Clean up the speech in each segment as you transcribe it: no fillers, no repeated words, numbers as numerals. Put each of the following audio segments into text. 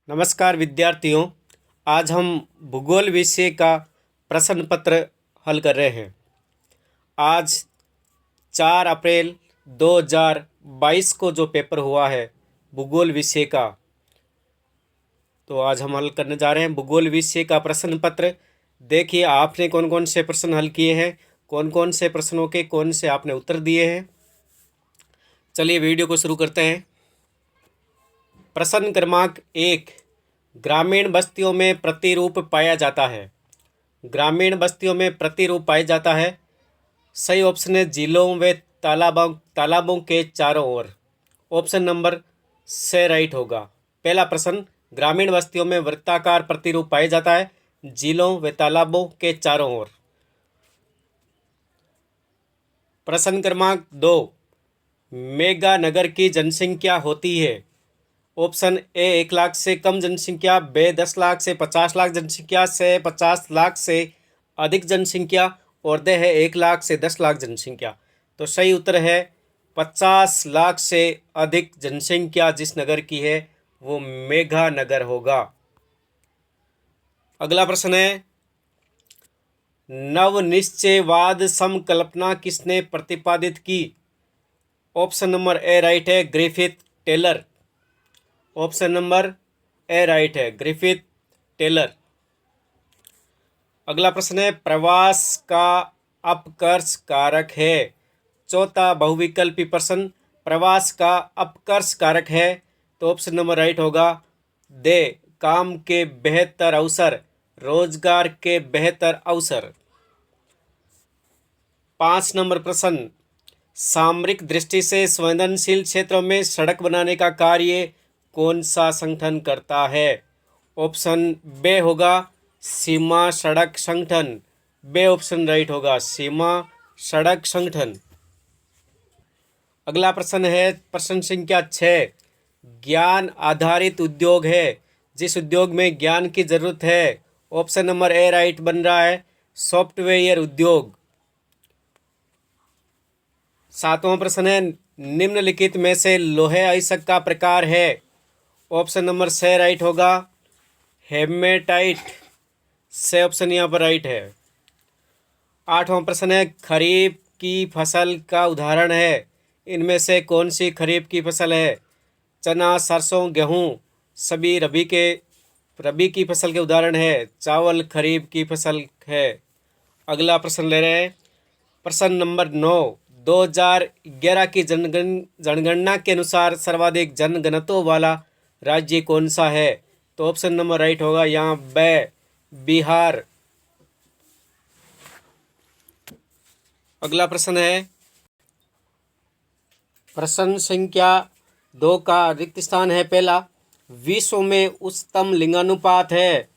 नमस्कार विद्यार्थियों। आज हम भूगोल विषय का प्रश्न पत्र हल कर रहे हैं। आज 4 अप्रैल 2022 को जो पेपर हुआ है भूगोल विषय का, तो आज हम हल करने जा रहे हैं भूगोल विषय का प्रश्न पत्र। देखिए आपने कौन कौन से प्रश्न हल किए हैं, कौन कौन से प्रश्नों के कौन से आपने उत्तर दिए हैं। चलिए वीडियो को शुरू करते हैं। प्रश्न क्रमांक 1, ग्रामीण बस्तियों में प्रतिरूप पाया जाता है। ग्रामीण बस्तियों में प्रतिरूप पाया जाता है। सही ऑप्शन है झीलों व तालाबों के चारों ओर। ऑप्शन नंबर से राइट होगा। पहला प्रश्न, ग्रामीण बस्तियों में वृत्ताकार प्रतिरूप पाया जाता है झीलों व तालाबों के चारों ओर। प्रश्न क्रमांक 2, मेगा नगर की जनसंख्या होती है। ऑप्शन ए 1 लाख से कम जनसंख्या, बी 10 लाख से 50 लाख जनसंख्या, से 50 लाख से अधिक जनसंख्या और दे है 1 लाख से 10 लाख जनसंख्या। तो सही उत्तर है 50 लाख से अधिक जनसंख्या जिस नगर की है वो मेगा नगर होगा। अगला प्रश्न है, नवनिश्चयवाद समकल्पना किसने प्रतिपादित की। ऑप्शन नंबर ए राइट है Griffith Taylor. Option number A right है ग्रिफिथ टेलर। अगला प्रश्न है, प्रवास का अपकर्ष कारक है। चौथा बहुविकल्पी प्रश्न, प्रवास का अपकर्ष कारक है। तो ऑप्शन नंबर राइट होगा दे काम के बेहतर अवसर, रोजगार के बेहतर अवसर। 5 नंबर प्रश्न, सामरिक दृष्टि से संवेदनशील क्षेत्रों में सड़क बनाने का कार्य कौन सा संगठन करता है। ऑप्शन बे होगा सीमा सड़क संगठन। बे ऑप्शन राइट होगा सीमा सड़क संगठन। अगला प्रश्न है प्रश्न संख्या 6, ज्ञान आधारित उद्योग है जिस उद्योग में ज्ञान की जरूरत है। ऑप्शन नंबर ए राइट बन रहा है सॉफ्टवेयर उद्योग। 7वां प्रश्न है, निम्नलिखित में से लोहे अयस्क का प्रकार है। ऑप्शन नंबर से राइट होगा हेमेटाइट। से ऑप्शन यहाँ पर राइट है। 8वां प्रश्न है, खरीफ की फसल का उदाहरण है। इनमें से कौन सी खरीफ की फसल है। चना, सरसों, गेहूँ सभी रबी की फसल के उदाहरण है। चावल खरीफ की फसल है। अगला प्रश्न ले रहे हैं प्रश्न नंबर 9, 2011 की जनगणना के अनुसार सर्वाधिक जनघनत्व वाला राज्य कौन सा है। तो ऑप्शन नंबर राइट होगा यहाँ बिहार। अगला प्रश्न है प्रश्न संख्या 2 का रिक्त स्थान है। पहला, विश्व में उच्चतम लिंगानुपात है।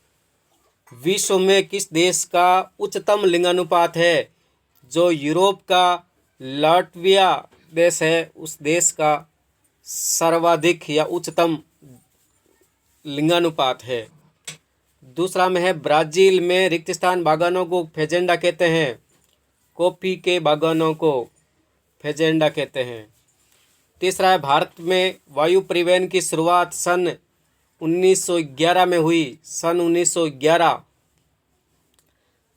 विश्व में किस देश का उच्चतम लिंगानुपात है। जो यूरोप का लाटविया देश है उस देश का सर्वाधिक या उच्चतम लिंगानुपात है। दूसरा में है ब्राजील में रिक्त स्थान बागानों को फेजेंडा कहते हैं। कॉफी के बागानों को फेजेंडा कहते हैं। तीसरा है भारत में वायु परिवहन की शुरुआत सन 1911 में हुई। सन 1911।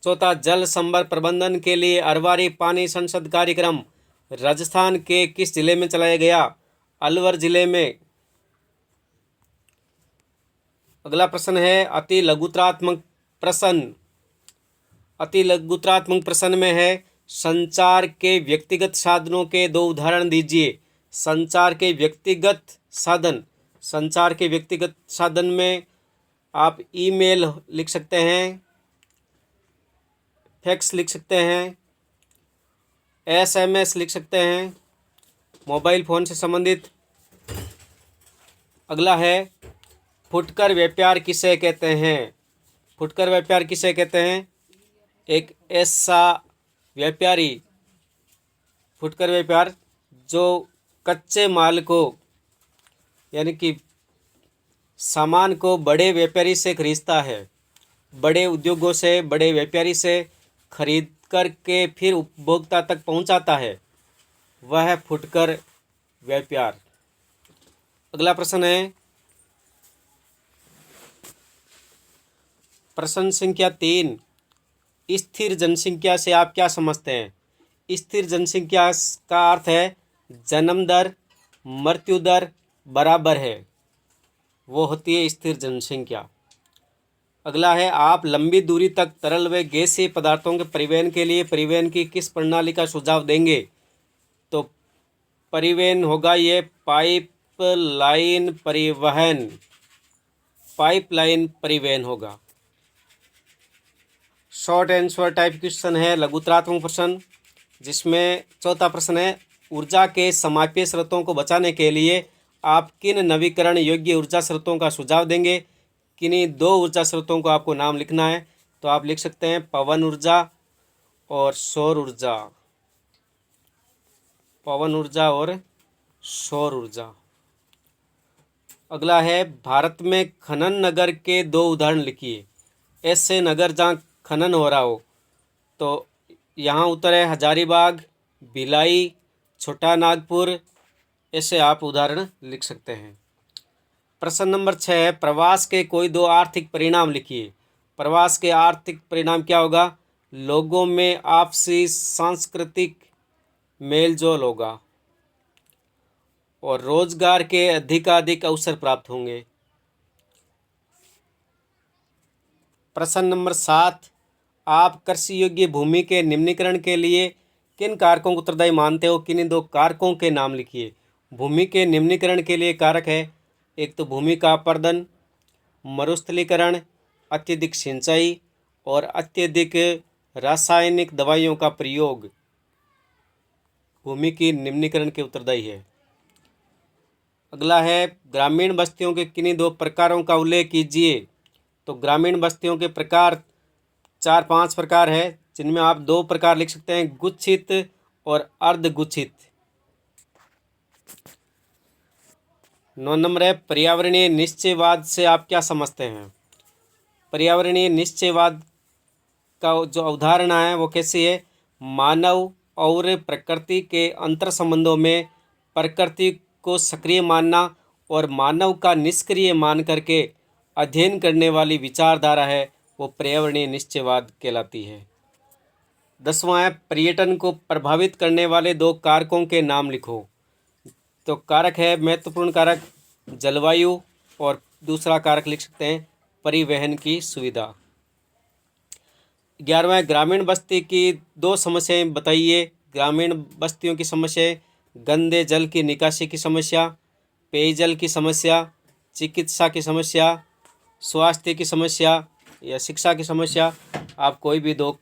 चौथा, जल संभर प्रबंधन के लिए अरवारी पानी संसद कार्यक्रम राजस्थान के किस जिले में चलाया गया। अलवर जिले में। अगला प्रश्न है अति लघुत्रात्मक प्रश्न। अति लघुत्रात्मक प्रश्न में है संचार के व्यक्तिगत साधनों के 2 उदाहरण दीजिए। संचार के व्यक्तिगत साधन। संचार के व्यक्तिगत साधन में आप ईमेल लिख सकते हैं, फैक्स लिख सकते हैं, एसएमएस लिख सकते हैं, मोबाइल फ़ोन से संबंधित। अगला है फुटकर व्यापार किसे कहते हैं। फुटकर व्यापार किसे कहते हैं। एक ऐसा व्यापारी, फुटकर व्यापार जो कच्चे माल को यानी कि सामान को बड़े व्यापारी से खरीदता है, बड़े उद्योगों से, बड़े व्यापारी से खरीद करके फिर उपभोक्ता तक पहुंचाता है, वह है फुटकर व्यापार। अगला प्रश्न है प्रश्न संख्या 3, स्थिर जनसंख्या से आप क्या समझते हैं? स्थिर जनसंख्या का अर्थ है जन्म दर मृत्यु दर बराबर है, वो होती है स्थिर जनसंख्या। अगला है, आप लंबी दूरी तक तरल व गैसीय पदार्थों के परिवहन के लिए परिवहन की किस प्रणाली का सुझाव देंगे? तो परिवहन होगा ये पाइपलाइन परिवहन, पाइपलाइन परिवहन होगा। शॉर्ट आंसर टाइप क्वेश्चन है, लघुतरात्मक प्रश्न, जिसमें चौथा प्रश्न है, ऊर्जा के समाप्य स्रोतों को बचाने के लिए आप किन नवीकरण योग्य ऊर्जा स्रोतों का सुझाव देंगे? किन्हीं 2 ऊर्जा स्रोतों को आपको नाम लिखना है, तो आप लिख सकते हैं पवन ऊर्जा और सौर ऊर्जा, पवन ऊर्जा और सौर ऊर्जा। अगला है, भारत में खनन नगर के 2 उदाहरण लिखिए। ऐसे नगर जहाँ खनन हो रहा हो, तो यहाँ उत्तर है हजारीबाग, भिलाई, छोटा नागपुर, ऐसे आप उदाहरण लिख सकते हैं। प्रश्न नंबर 6, प्रवास के कोई 2 आर्थिक परिणाम लिखिए। प्रवास के आर्थिक परिणाम क्या होगा? लोगों में आपसी सांस्कृतिक मेलजोल होगा और रोजगार के अधिकाधिक अवसर प्राप्त होंगे। प्रश्न नंबर 7, आप कृषि योग्य भूमि के निम्नीकरण के लिए किन कारकों को उत्तरदायी मानते हो? किन्हीं 2 कारकों के नाम लिखिए। भूमि के निम्नीकरण के लिए कारक है, एक तो भूमि का अपरदन, मरुस्थलीकरण, अत्यधिक सिंचाई और अत्यधिक रासायनिक दवाइयों का प्रयोग भूमि की निम्नीकरण के उत्तरदायी है। अगला है, ग्रामीण बस्तियों के किन्हीं 2 प्रकारों का उल्लेख कीजिए। तो ग्रामीण बस्तियों के प्रकार 4-5 प्रकार है, जिनमें आप 2 प्रकार लिख सकते हैं, गुच्छित और अर्धगुच्छित। 9 नंबर है, पर्यावरणीय निश्चयवाद से आप क्या समझते हैं? पर्यावरणीय निश्चयवाद का जो अवधारणा है वो कैसी है? मानव और प्रकृति के अंतर संबंधों में प्रकृति को सक्रिय मानना और मानव का निष्क्रिय मान करके अध्ययन करने वाली विचारधारा है, वो पर्यावरणीय निश्चयवाद कहलाती है। 10वां है, पर्यटन को प्रभावित करने वाले 2 कारकों के नाम लिखो। तो कारक है, महत्वपूर्ण कारक जलवायु और दूसरा कारक लिख सकते हैं परिवहन की सुविधा। 11वां, ग्रामीण बस्ती की 2 समस्याएं बताइए। ग्रामीण बस्तियों की समस्या, गंदे जल की निकासी की समस्या, पेयजल की समस्या, चिकित्सा की समस्या, स्वास्थ्य की समस्या या शिक्षा की समस्या। आप कोई भी 2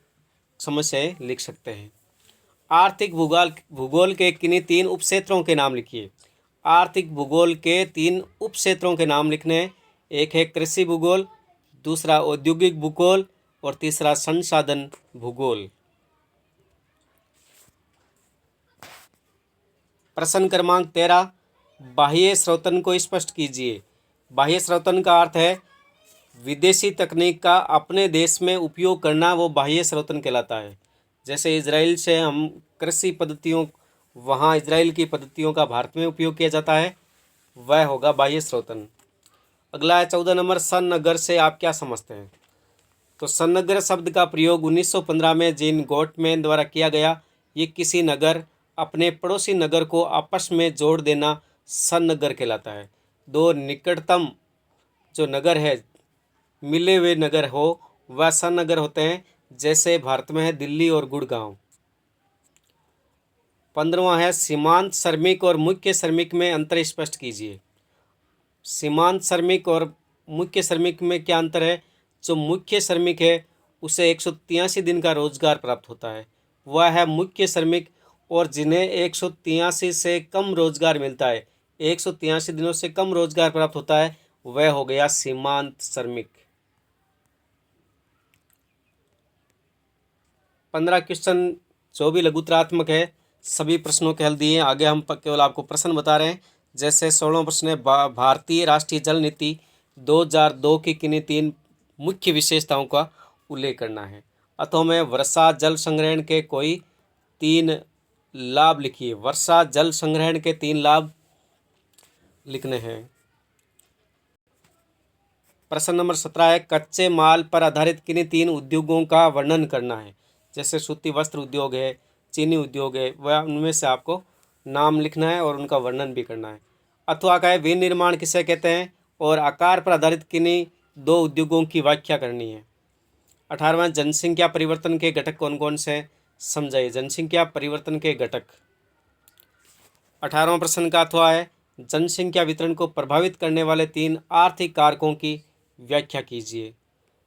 समस्याएं लिख सकते हैं। आर्थिक भूगोल के किन्हीं 3 उपक्षेत्रों के नाम लिखिए। आर्थिक भूगोल के 3 उपक्षेत्रों के नाम लिखने हैं, एक है कृषि भूगोल, दूसरा औद्योगिक भूगोल और तीसरा संसाधन भूगोल। प्रश्न क्रमांक 13, बाह्य स्रोतन को स्पष्ट कीजिए। बाह्य स्रोतन का अर्थ है विदेशी तकनीक का अपने देश में उपयोग करना, वो बाह्य स्रोतन कहलाता है। जैसे इजराइल से हम कृषि पद्धतियों, वहाँ इजराइल की पद्धतियों का भारत में उपयोग किया जाता है, वह होगा बाह्य स्रोतन। अगला है 14 नंबर, सनगर से आप क्या समझते हैं? तो सनगर शब्द का प्रयोग 1915 में जीन गोटमैन द्वारा किया गया। ये किसी नगर अपने पड़ोसी नगर को आपस में जोड़ देना सनगर कहलाता है। 2 निकटतम जो नगर है, मिले हुए नगर हो, वह सनगर होते हैं, जैसे भारत में है दिल्ली और गुड़गांव। 15वां है, सीमांत श्रमिक और मुख्य श्रमिक में अंतर स्पष्ट कीजिए। सीमांत श्रमिक और मुख्य श्रमिक में क्या अंतर है? जो मुख्य श्रमिक है उसे 183 दिन का रोजगार प्राप्त होता है, वह है मुख्य श्रमिक। और जिन्हें 183 से कम रोजगार मिलता है, 183 दिनों से कम रोजगार प्राप्त होता है, वह हो गया सीमांत श्रमिक। 15 क्वेश्चन जो भी लघुतरात्मक है, सभी प्रश्नों के हल दिए। आगे हम केवल आपको प्रश्न बता रहे हैं। जैसे 16वां प्रश्न है, भारतीय राष्ट्रीय जल नीति 2002 की किन्हीं 3 मुख्य विशेषताओं का उल्लेख करना है। अतः में वर्षा जल संग्रहण के कोई 3 लाभ लिखिए। वर्षा जल संग्रहण के 3 लाभ लिखने हैं। प्रश्न नंबर 17 है कच्चे माल पर आधारित किन्हीं 3 उद्योगों का वर्णन करना है। जैसे सूती वस्त्र उद्योग है, चीनी उद्योग है, वह उनमें से आपको नाम लिखना है और उनका वर्णन भी करना है। अथवा का है विनिर्माण किसे कहते हैं और आकार पर आधारित किन्हीं 2 उद्योगों की व्याख्या करनी है। 18वां जनसंख्या परिवर्तन के घटक कौन कौन से हैं, समझाइए जनसंख्या परिवर्तन के घटक। 18वां प्रश्न का अथवा है जनसंख्या वितरण को प्रभावित करने वाले 3 आर्थिक कारकों की व्याख्या कीजिए।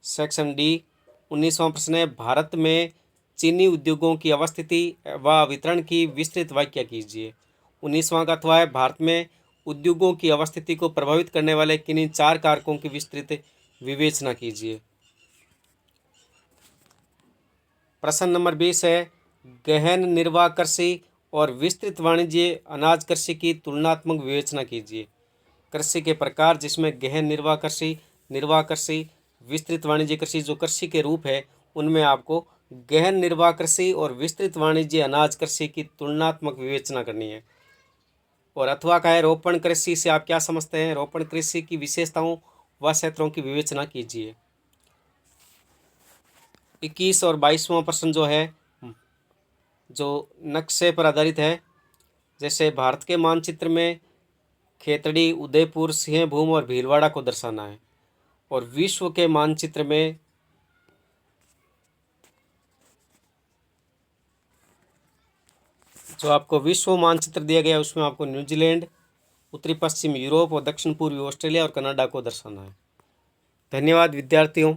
सेक्शन डी 19वां प्रश्न है भारत में चीनी उद्योगों की अवस्थिति व वितरण की विस्तृत व्याख्या कीजिए। 19वां का अथवा है भारत में उद्योगों की अवस्थिति को प्रभावित करने वाले किन्हीं 4 कारकों की विस्तृत विवेचना कीजिए। प्रश्न नंबर 20 है गहन निर्वाह कृषि और विस्तृत वाणिज्य अनाज कृषि की तुलनात्मक विवेचना कीजिए। कृषि के प्रकार जिसमें गहन निर्वाह कृषि, विस्तृत वाणिज्य कृषि जो कृषि के रूप है उनमें आपको गहन निर्वाह कृषि और विस्तृत वाणिज्य अनाज कृषि की तुलनात्मक विवेचना करनी है। और अथवा का है रोपण कृषि से आप क्या समझते हैं, रोपण कृषि की विशेषताओं व क्षेत्रों की विवेचना कीजिए। 21 और 22वां प्रश्न जो है जो नक्शे पर आधारित है। जैसे भारत के मानचित्र में खेतड़ी, उदयपुर, सिंहभूम और भीलवाड़ा को दर्शाना है और विश्व के मानचित्र में जो आपको विश्व मानचित्र दिया गया है उसमें आपको न्यूजीलैंड, उत्तरी पश्चिम यूरोप और दक्षिण पूर्वी ऑस्ट्रेलिया और कनाडा को दर्शाना है। धन्यवाद विद्यार्थियों।